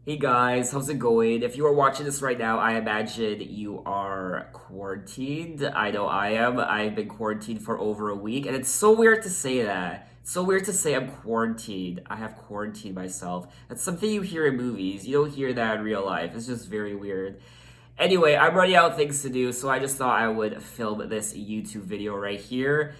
Hey guys, how's it going? If you are watching this right now, I imagine you are quarantined. I know I am. I've been quarantined for over a week, and it's so weird to say that. It's so weird to say I'm quarantined. I have quarantined myself. That's something you hear in movies. You don't hear that in real life. It's just very weird. Anyway, I'm running out of things to do, so I just thought I would film this YouTube video right here.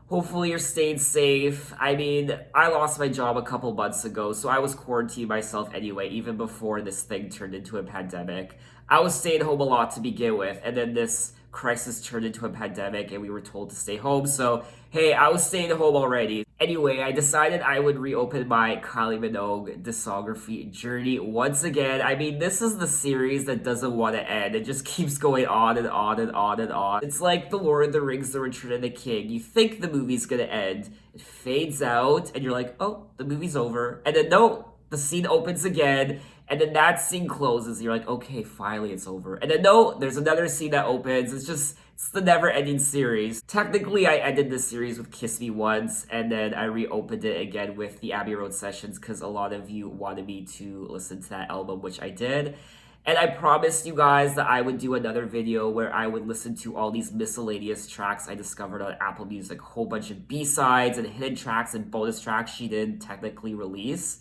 Hopefully you're staying safe. I mean, I lost my job a couple months ago, so I was quarantining myself anyway, even before this thing turned into a pandemic. I was staying home a lot to begin with, and then this crisis turned into a pandemic, and we were told to stay home, so hey, I was staying home already. Anyway, I decided I would reopen my Kylie Minogue discography journey once again. I mean, this is the series that doesn't want to end. It just keeps going on and on and on and on. It's like The Lord of the Rings, The Return of the King. You think the movie's gonna end, it fades out, and you're like, oh, the movie's over. And then no, the scene opens again, and then that scene closes. You're like, okay, finally it's over. And then no, there's another scene that opens. It's the never-ending series. Technically, I ended this series with Kiss Me Once, and then I reopened it again with the Abbey Road Sessions because a lot of you wanted me to listen to that album, which I did. And I promised you guys that I would do another video where I would listen to all these miscellaneous tracks I discovered on Apple Music, a whole bunch of B-sides and hidden tracks and bonus tracks she didn't technically release.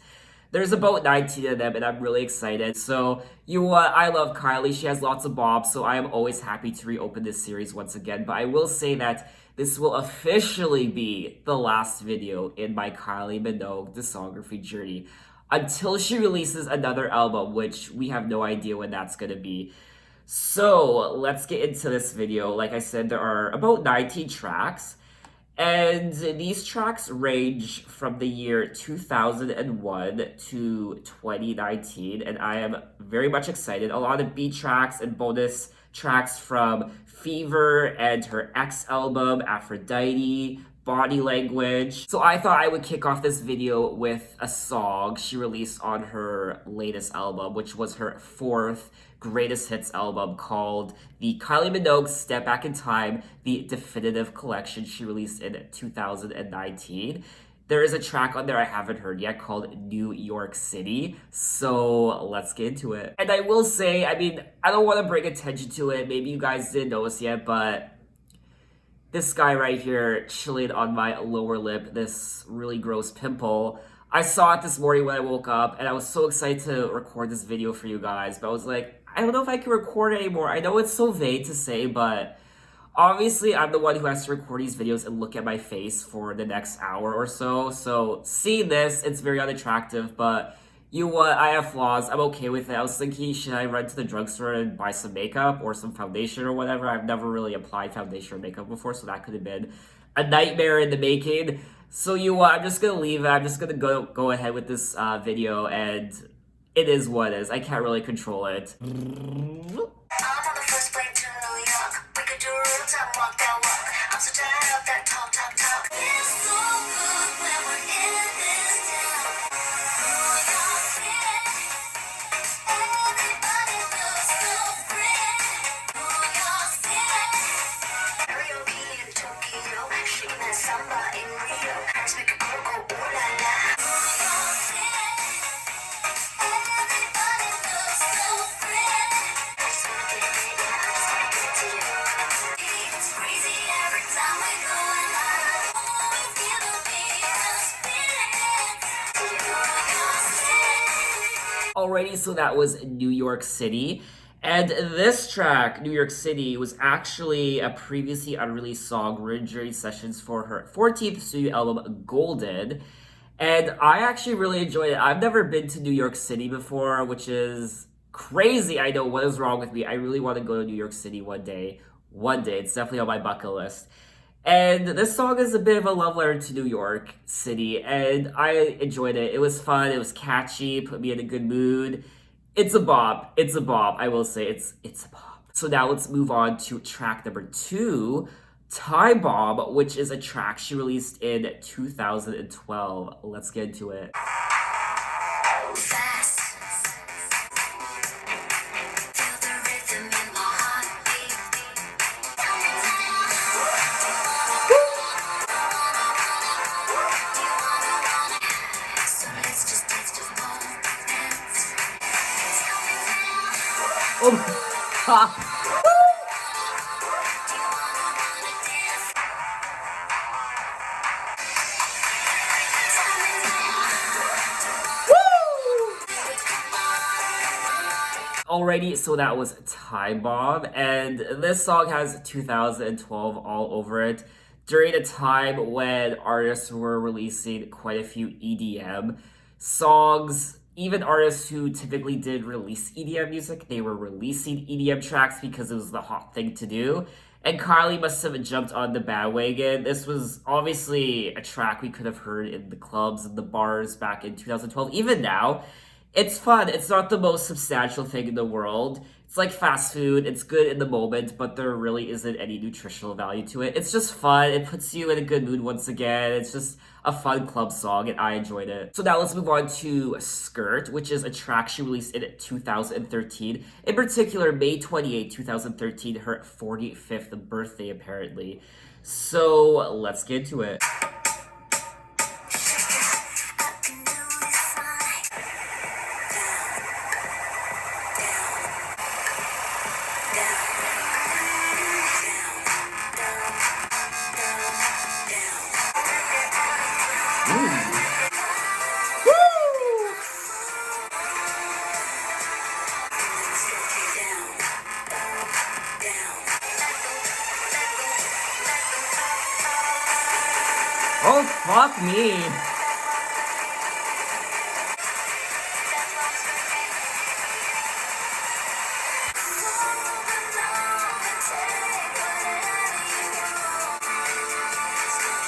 There's about 19 of them, and I'm really excited. So, you know what? I love Kylie. She has lots of bobs, so I am always happy to reopen this series once again. But I will say that this will officially be the last video in my Kylie Minogue discography journey until she releases another album, which we have no idea when that's going to be. So, let's get into this video. Like I said, there are about 19 tracks. And these tracks range from the year 2001 to 2019, and I am very much excited. A lot of beat tracks and bonus tracks from Fever and her X album, Aphrodite, Body Language. So I thought I would kick off this video with a song she released on her latest album, which was her fourth greatest hits album called the Kylie Minogue Step Back in Time, the definitive collection she released in 2019. There is a track on there I haven't heard yet called New York City, so let's get into it. And I will say, I mean, I don't want to bring attention to it, maybe you guys didn't notice yet, but this guy right here chilling on my lower lip, this really gross pimple. I saw it this morning when I woke up, and I was so excited to record this video for you guys, but I was like, I don't know if I can record it anymore. I know it's so vague to say, but obviously I'm the one who has to record these videos and look at my face for the next hour or so. So seeing this, it's very unattractive, but you know what? I have flaws. I'm okay with it. I was thinking, should I run to the drugstore and buy some makeup or some foundation or whatever? I've never really applied foundation or makeup before, so that could have been a nightmare in the making. So you know what? I'm just gonna leave it. I'm just gonna go ahead with this video, and it is what it is. I can't really control it. Alrighty, so that was New York City. And this track, New York City, was actually a previously unreleased song during sessions for her 14th studio album, Golden. And I actually really enjoyed it. I've never been to New York City before, which is crazy. I know, what is wrong with me? I really want to go to New York City one day. One day. It's definitely on my bucket list. And this song is a bit of a love letter to New York City, and I enjoyed it. It was fun, it was catchy, put me in a good mood. It's a bop. It's a bop, I will say. It's a bop. So now let's move on to track number 2, Time Bomb, which is a track she released in 2012. Let's get into it. Oh my god. Alrighty, so that was Time Bomb, and this song has 2012 all over it. During a time when artists were releasing quite a few EDM songs, even artists who typically did release EDM music, they were releasing EDM tracks because it was the hot thing to do. And Kylie must have jumped on the bandwagon. This was obviously a track we could have heard in the clubs and the bars back in 2012. Even now, it's fun. It's not the most substantial thing in the world. It's like fast food. It's good in the moment, but there really isn't any nutritional value to it. It's just fun. It puts you in a good mood once again. It's just a fun club song, and I enjoyed it. So now let's move on to Skirt, which is a track she released in 2013. In particular, May 28, 2013, her 45th birthday, apparently. So let's get into it. Oh, fuck me.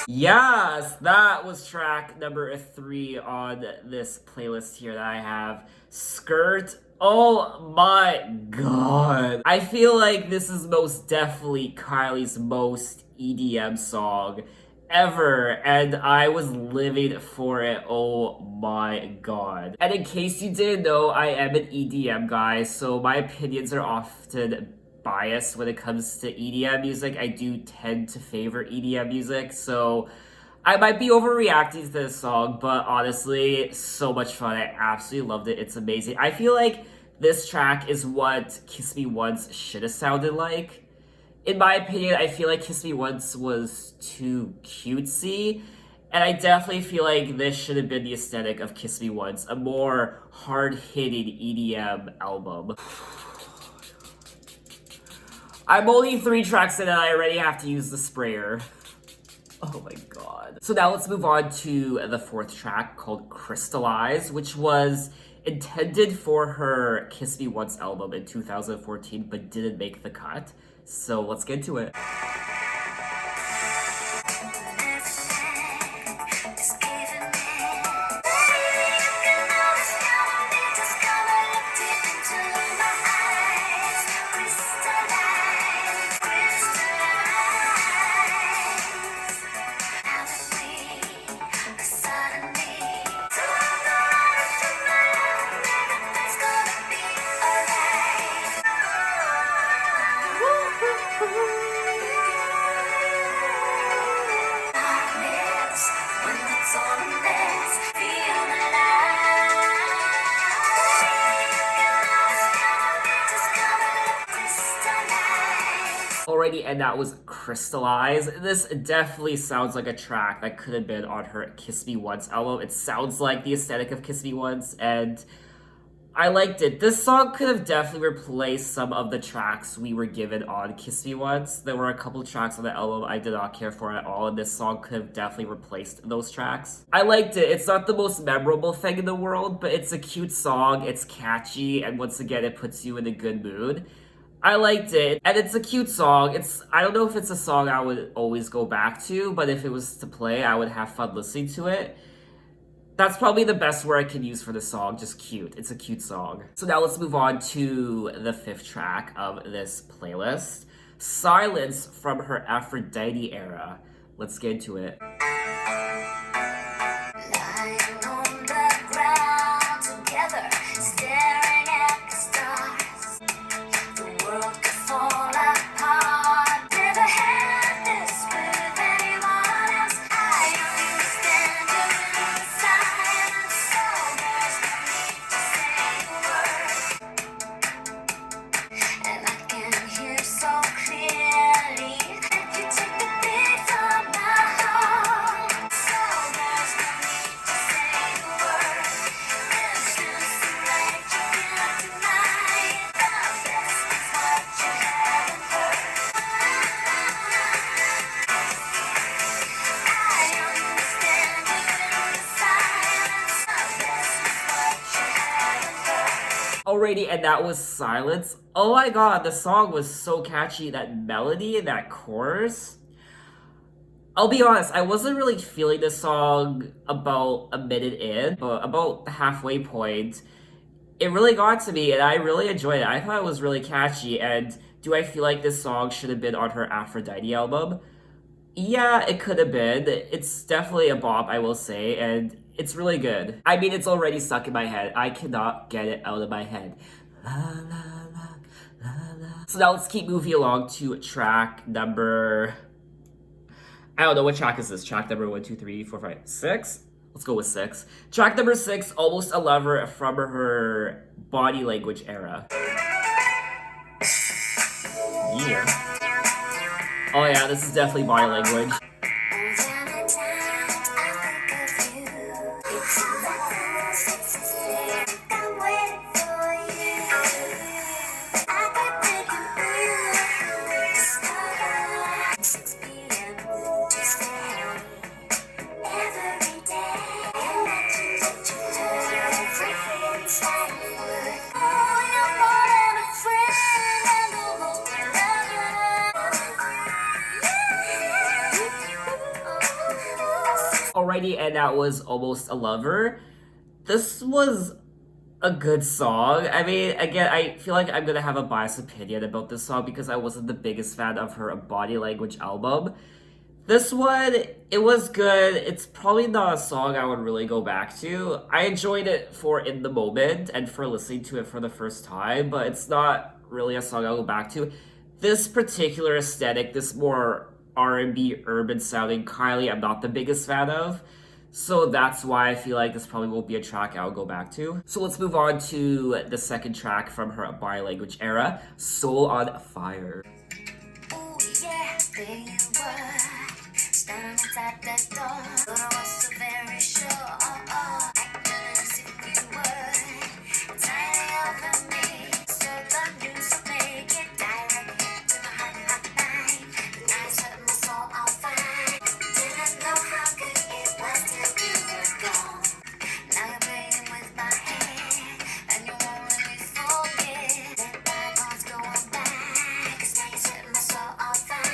Yes, that was track number 3 on this playlist here that I have. Skirt. Oh my god. I feel like this is most definitely Kylie's most EDM song ever, and I was living for it. Oh my god. And in case you didn't know, I am an EDM guy, so my opinions are often biased when it comes to EDM music. I do tend to favor EDM music, so I might be overreacting to this song, but honestly, so much fun. I absolutely loved it. It's amazing. I feel like this track is what Kiss Me Once should have sounded like. In my opinion, I feel like Kiss Me Once was too cutesy, and I definitely feel like this should have been the aesthetic of Kiss Me Once, a more hard-hitting EDM album. I'm only 3 tracks in and I already have to use the sprayer. Oh my god. So now let's move on to the 4th track called Crystallized, which was intended for her Kiss Me Once album in 2014 but didn't make the cut. So let's get to it. Already, and that was Crystallized. This definitely sounds like a track that could have been on her Kiss Me Once album. It sounds like the aesthetic of Kiss Me Once, and I liked it. This song could have definitely replaced some of the tracks we were given on Kiss Me Once. There were a couple tracks on the album I did not care for at all, and this song could have definitely replaced those tracks. I liked it. It's not the most memorable thing in the world, but it's a cute song, it's catchy, and once again, it puts you in a good mood. I liked it, and it's a cute song. I don't know if it's a song I would always go back to, but if it was to play, I would have fun listening to it. That's probably the best word I can use for the song, just cute. It's a cute song. So now let's move on to the 5th track of this playlist. Silence from her Aphrodite era. Let's get into it. Lying on the ground together, staring at the stars. The world could fall apart. Never had this with anyone else. I understand your silence, so there's no need to say a word. Alrighty, and that was Silence. Oh my god, the song was so catchy. That melody and that chorus. I'll be honest, I wasn't really feeling this song about a minute in, but about the halfway point, it really got to me and I really enjoyed it. I thought it was really catchy, and do I feel like this song should have been on her Aphrodite album? Yeah, it could have been. It's definitely a bop, I will say, and it's really good. I mean, it's already stuck in my head. I cannot get it out of my head. La, la, la, la, la. So now let's keep moving along to track number... I don't know, what track is this? Track number 1, 2, 3, 4, 5, 6? Let's go with 6. Track number 6, Almost a Lover, from her Body Language era. Yeah. Oh yeah, this is definitely Body Language. Alrighty, and that was Almost a Lover. This was a good song. I mean, again, I feel like I'm gonna have a biased opinion about this song because I wasn't the biggest fan of her Body Language album. This one, it was good. It's probably not a song I would really go back to. I enjoyed it for in the moment and for listening to it for the first time, but it's not really a song I'll go back to. This particular aesthetic, this more R&B urban sounding Kylie, I'm not the biggest fan of. So that's why I feel like this probably won't be a track I'll go back to. So let's move on to the second track from her Body Language era, Soul on Fire. Oh yeah, there you were, standing outside that door, but I was so very sure, acting as if you were tired of me, so the news make it direct to my hot mind, and I set my soul on fire, didn't know how good it was till you were gone, now you're playing with my head, and you won't let me forget, let bygones go on back, 'cause now you set my soul on fire,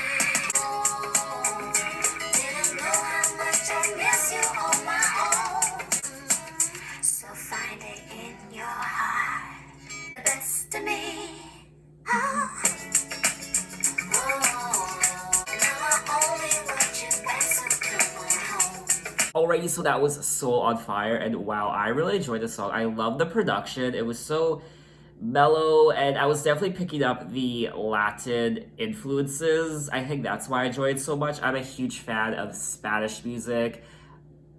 didn't know how much I miss you on my own, so find it in your heart, the best of me, oh, now I only want you back, so come on home. Alrighty, so that was Soul on Fire, and wow, I really enjoyed this song. I love the production. It was so mellow, and I was definitely picking up the Latin influences. I think that's why I enjoyed it so much. I'm a huge fan of Spanish music.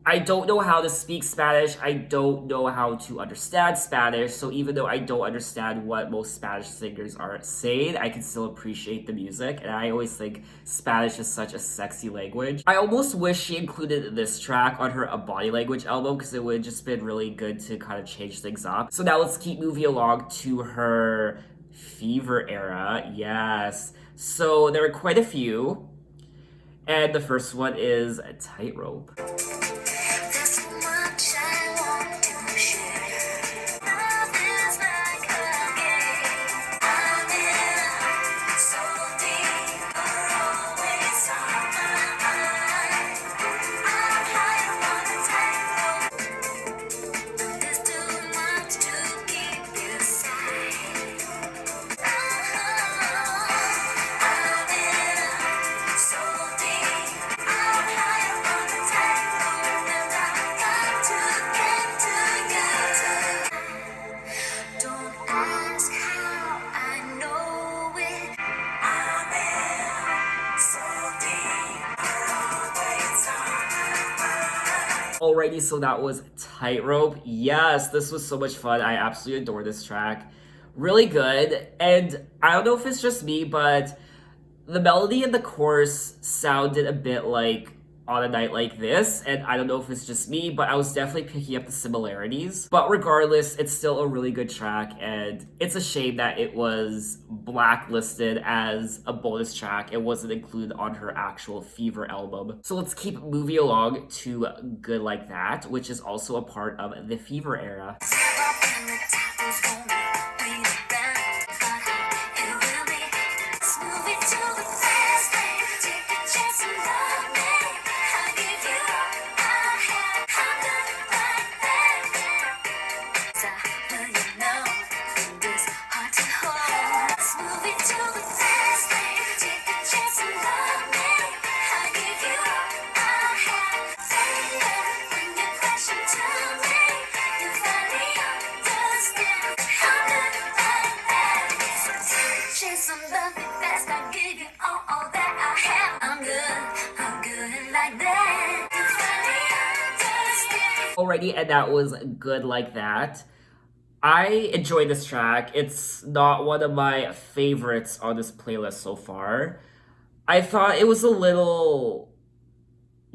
I don't know how to speak Spanish. I don't know how to understand Spanish. So even though I don't understand what most Spanish singers are saying, I can still appreciate the music. And I always think Spanish is such a sexy language. I almost wish she included this track on her A Body Language album because it would have just been really good to kind of change things up. So now let's keep moving along to her Fever era. Yes. So there are quite a few. And the first one is Tightrope. There's so much I want to share. Love is like a game. I'm in so deep, you're always on my mind. I'm high on the tightrope. There's too much to keep inside. I'm in so deep. I'm high on the tightrope, and I got to get to you. Don't ask how I know it. I'm in so deep, you're always on my mind. Alrighty, so that was Tightrope. Yes, this was so much fun. I absolutely adore this track. Really good. And I don't know if it's just me, but the melody and the chorus sounded a bit like On a Night Like This. And I don't know if it's just me, but I was definitely picking up the similarities. But regardless, it's still a really good track. And it's a shame that it was blacklisted as a bonus track. It wasn't included on her actual Fever album. So let's keep moving along to Good Like That, which is also a part of the Fever era. Never been the type who's gonna Already, and that was Good Like That. I enjoy this track. It's not one of my favorites on this playlist so far. I thought it was a little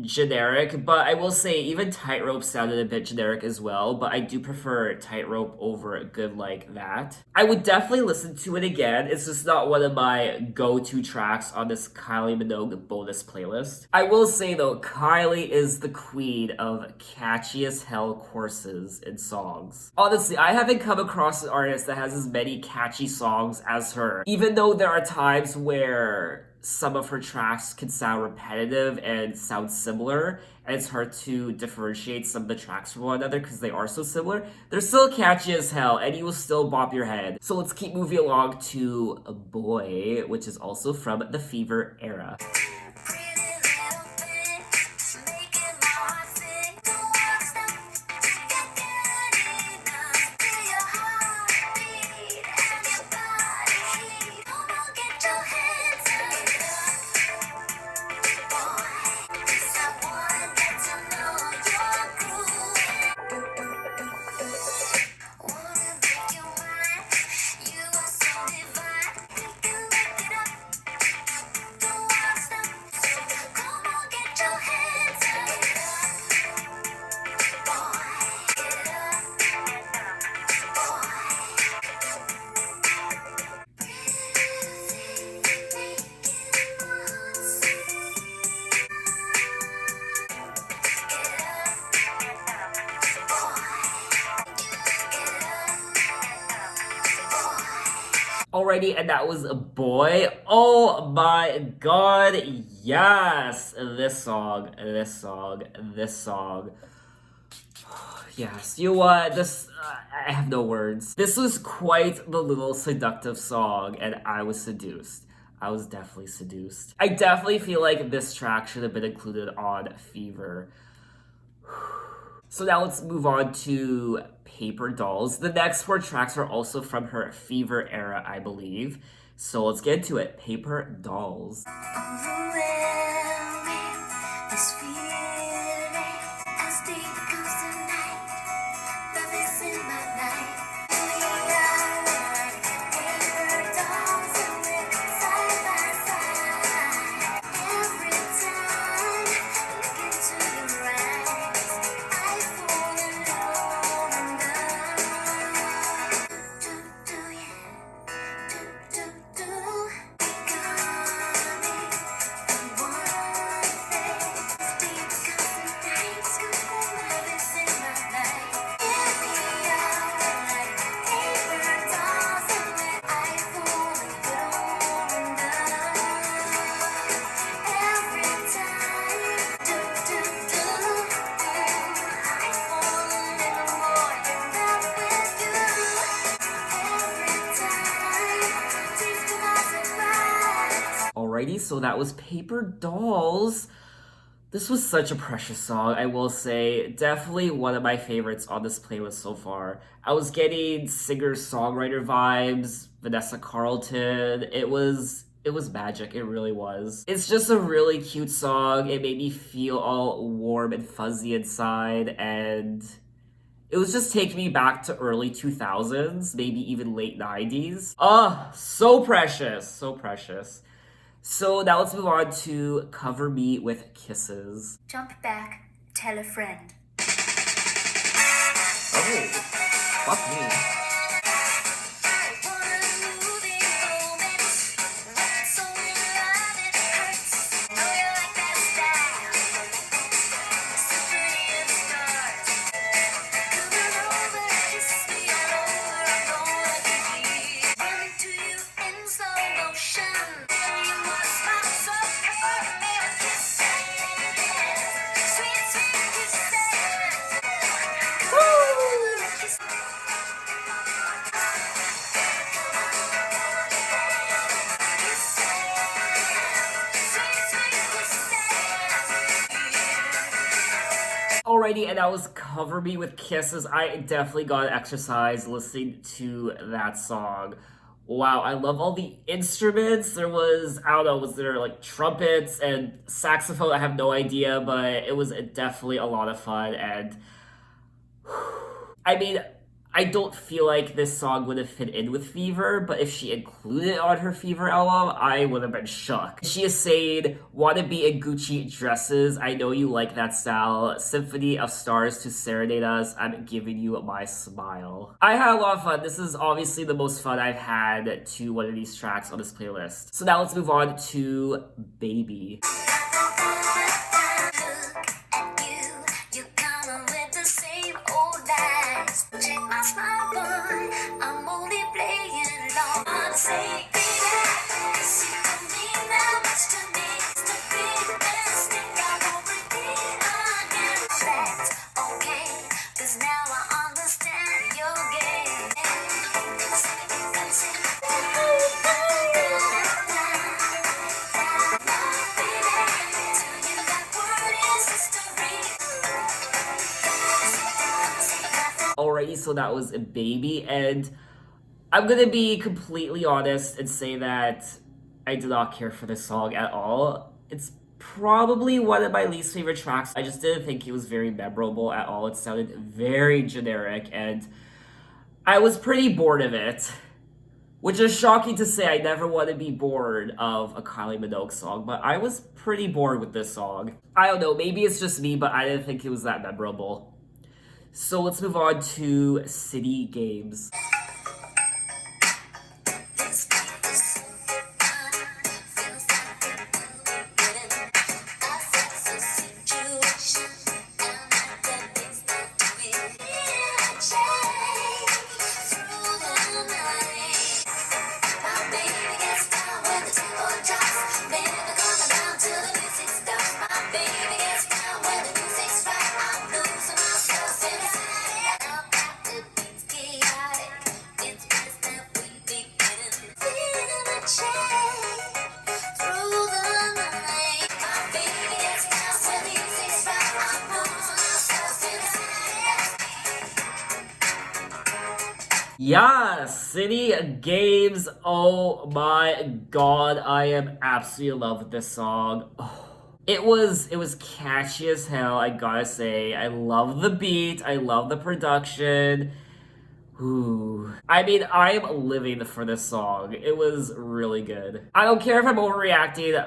generic, but I will say even Tightrope sounded a bit generic as well, but I do prefer Tightrope over Good Like That. I would definitely listen to it again. It's just not one of my go-to tracks on this Kylie Minogue bonus playlist. I will say though, Kylie is the queen of catchy as hell choruses in songs. Honestly, I haven't come across an artist that has as many catchy songs as her, even though there are times where some of her tracks can sound repetitive and sound similar, and it's hard to differentiate some of the tracks from one another because they are so similar. They're still catchy as hell, and you will still bop your head. So let's keep moving along to Boy, which is also from the Fever era. Already, and that was a Boy. Oh my god, yes! This song, this song, this song. Yes, you know what? I have no words. This was quite the little seductive song, and I was seduced. I was definitely seduced. I definitely feel like this track should have been included on Fever. So now let's move on to Paper Dolls. The next four tracks are also from her Fever era, I believe. So let's get into it. Paper Dolls. Alrighty, so that was Paper Dolls. This was such a precious song, I will say. Definitely one of my favorites on this playlist so far. I was getting singer-songwriter vibes, Vanessa Carlton. It was magic, it really was. It's just a really cute song. It made me feel all warm and fuzzy inside, and it was just taking me back to early 2000s, maybe even late 90s. Ah, so precious, so precious. So now let's move on to Cover Me With Kisses. Jump back, tell a friend. Oh, fuck me. Alrighty, and that was Cover Me With Kisses. I definitely got exercise listening to that song. Wow, I love all the instruments. There was, I don't know, was there like trumpets and saxophone? I have no idea, but it was definitely a lot of fun. And I mean, I don't feel like this song would have fit in with Fever, but if she included it on her Fever album, I would have been shook. She is saying, wanna be in Gucci dresses, I know you like that style, symphony of stars to serenade us, I'm giving you my smile. I had a lot of fun. This is obviously the most fun I've had to one of these tracks on this playlist. So now let's move on to Baby. Alrighty, so that was a Baby, and I'm gonna be completely honest and say that I did not care for this song at all. It's probably one of my least favorite tracks. I just didn't think it was very memorable at all. It sounded very generic, and I was pretty bored of it. Which is shocking to say. I never want to be bored of a Kylie Minogue song, but I was pretty bored with this song. I don't know, maybe it's just me, but I didn't think it was that memorable. So let's move on to City Games. Yeah, City Games. Oh my god, I am absolutely in love with this song. Oh, it was catchy as hell, I gotta say. I love the beat, I love the production. Ooh. I mean, I'm living for this song. It was really good. I don't care if I'm overreacting.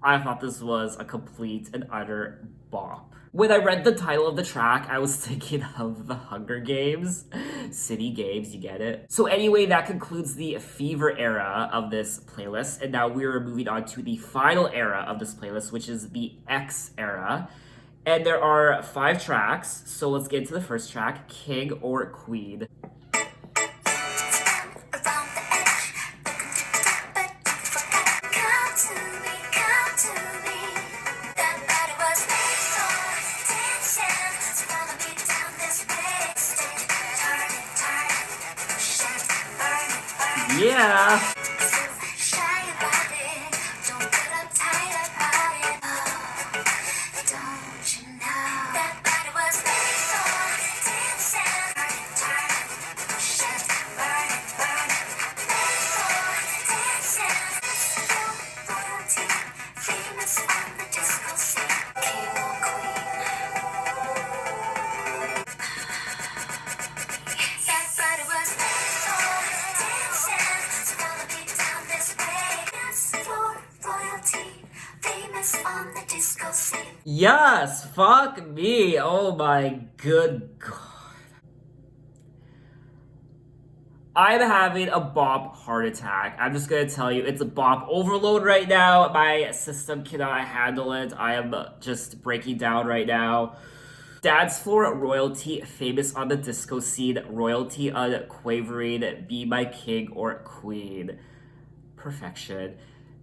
I thought this was a complete and utter bop. When I read the title of the track, I was thinking of the Hunger Games. City Games, you get it? So anyway, that concludes the Fever era of this playlist, and now we're moving on to the final era of this playlist, which is the X era. And there are 5 tracks, so let's get into the first track, King or Queen. Yeah. Yes, fuck me. Oh my good god. I'm having a bop heart attack. I'm just gonna tell you, it's a bop overload right now. My system cannot handle it. I am just breaking down right now. Dance floor royalty, famous on the disco scene, royalty unquavering, be my king or queen. Perfection.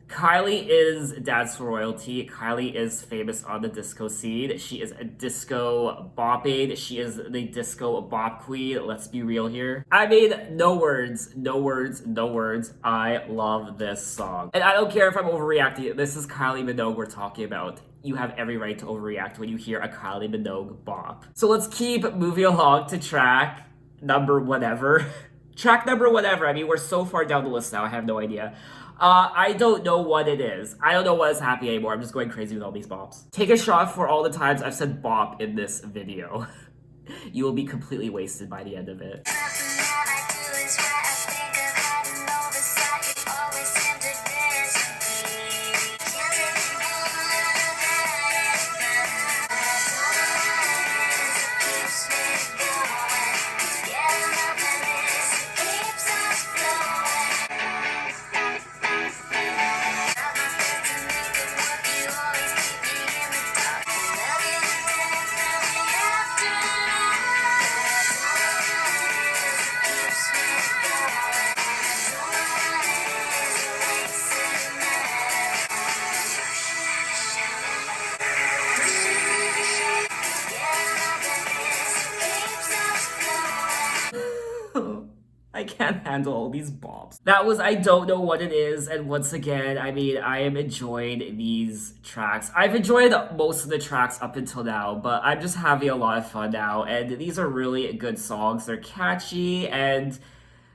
Kylie is dance royalty. Kylie is famous on the disco scene. She is a disco bopping. She is the disco bop queen. Let's be real here. I mean, no words, no words, no words. I love this song. And I don't care if I'm overreacting. This is Kylie Minogue we're talking about. You have every right to overreact when you hear a Kylie Minogue bop. So let's keep moving along to track number whatever. Track number whatever. I mean, we're so far down the list now. I have no idea. I don't know what it is. I don't know what is happening anymore. I'm just going crazy with all these bops. Take a shot for all the times I've said bop in this video. You will be completely wasted by the end of it. I can't handle all these bobs. That was I Don't Know What It Is, and once again, I mean, I am enjoying these tracks. I've enjoyed most of the tracks up until now, but I'm just having a lot of fun now, and these are really good songs. They're catchy, and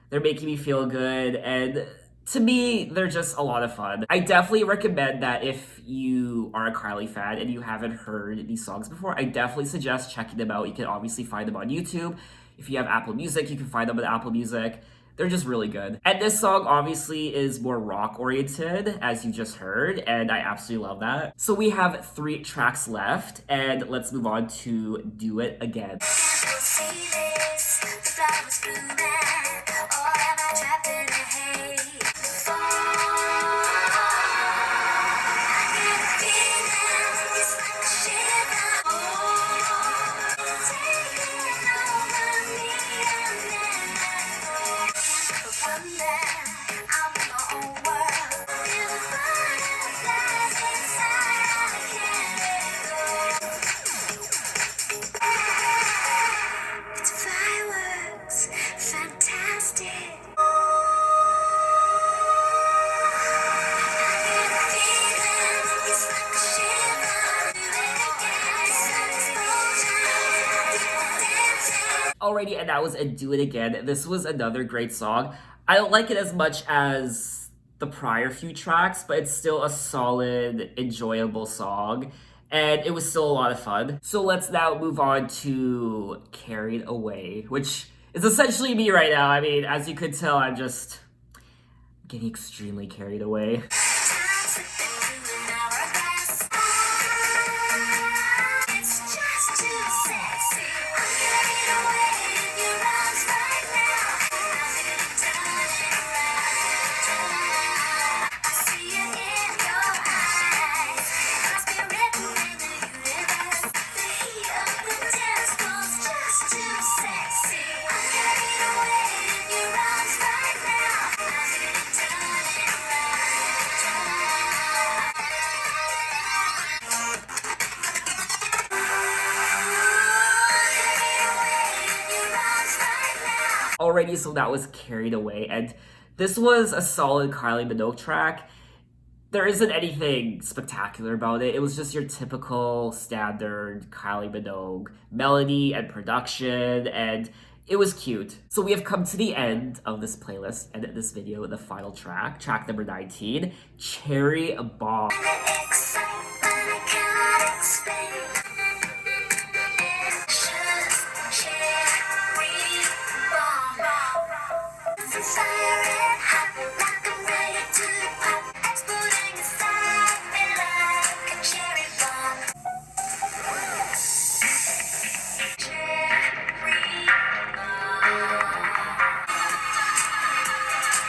they're making me feel good, and to me, they're just a lot of fun. I definitely recommend that if you are a Kylie fan and you haven't heard these songs before, I definitely suggest checking them out. You can obviously find them on YouTube. If you have Apple Music, you can find them on Apple Music. They're just really good. And this song obviously is more rock oriented, as you just heard, and I absolutely love that. So we have 3 tracks left, and let's move on to Do It Again. Alrighty, and that was a Do It Again. This was another great song. I don't like it as much as the prior few tracks, but it's still a solid, enjoyable song. And it was still a lot of fun. So let's now move on to Carried Away, which is essentially me right now. I mean, as you could tell, I'm just getting extremely carried away. Already, so that was Carried Away, and this was a solid Kylie Minogue track. There isn't anything spectacular about it. It was just your typical standard Kylie Minogue melody and production, and it was cute. So we have come to the end of this playlist and this video, the final track, track number 19, Cherry Bomb.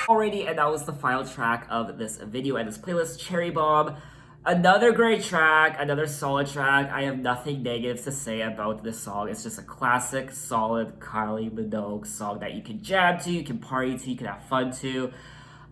Alrighty, and that was the final track of this video and this playlist, Cherry Bomb. Another great track, another solid track. I have nothing negative to say about this song. It's just a classic, solid Kylie Minogue song that you can jam to, you can party to, you can have fun to.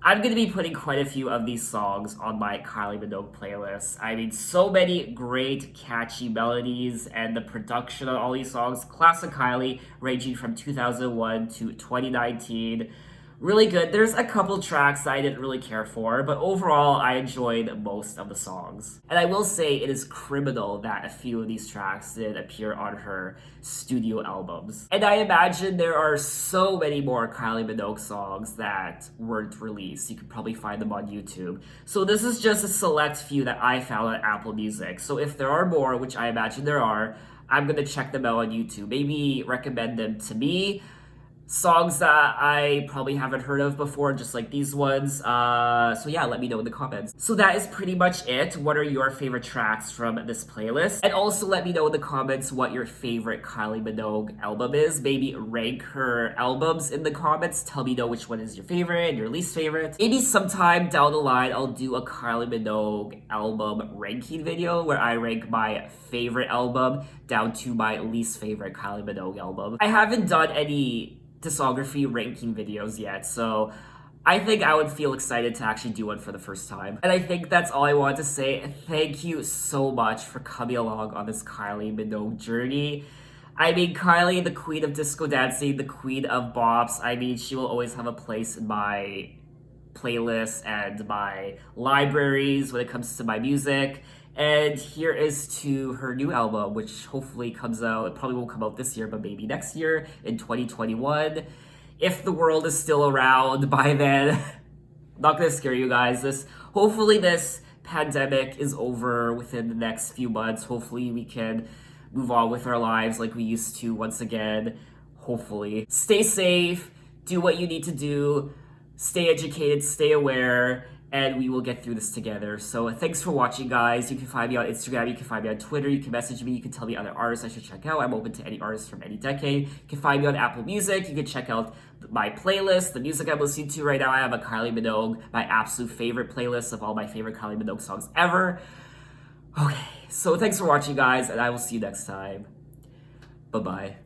I'm going to be putting quite a few of these songs on my Kylie Minogue playlist. I mean, so many great, catchy melodies, and the production on all these songs, classic Kylie, ranging from 2001 to 2019. Really good. There's a couple tracks that I didn't really care for, but overall, I enjoyed most of the songs. And I will say it is criminal that a few of these tracks did appear on her studio albums. And I imagine there are so many more Kylie Minogue songs that weren't released. You could probably find them on YouTube. So this is just a select few that I found on Apple Music. So if there are more, which I imagine there are, I'm gonna check them out on YouTube. Maybe recommend them to me. Songs that I probably haven't heard of before, just like these ones. So yeah, let me know in the comments. So that is pretty much it. What are your favorite tracks from this playlist? And also let me know in the comments what your favorite Kylie Minogue album is. Maybe rank her albums in the comments. Tell me know which one is your favorite and your least favorite. Maybe sometime down the line, I'll do a Kylie Minogue album ranking video where I rank my favorite album down to my least favorite Kylie Minogue album. I haven't done any discography ranking videos yet, so I think I would feel excited to actually do one for the first time. And I think that's all I want to say. Thank you so much for coming along on this Kylie Minogue journey. I mean, Kylie, the queen of disco dancing, the queen of bops. I mean, she will always have a place in my playlists and my libraries when it comes to my music. And here is to her new album, which hopefully comes out. It probably won't come out this year, but maybe next year in 2021. If the world is still around by then. Not gonna scare you guys. Hopefully this pandemic is over within the next few months. Hopefully we can move on with our lives like we used to once again. Hopefully. Stay safe, do what you need to do, stay educated, stay aware, and we will get through this together. So thanks for watching, guys. You can find me on Instagram, you can find me on Twitter, you can message me, you can tell me other artists I should check out. I'm open to any artists from any decade. You can find me on Apple Music, you can check out my playlist, the music I'm listening to right now. I have a Kylie Minogue, my absolute favorite playlist of all my favorite Kylie Minogue songs ever. Okay, so thanks for watching, guys, and I will see you next time. Bye-bye.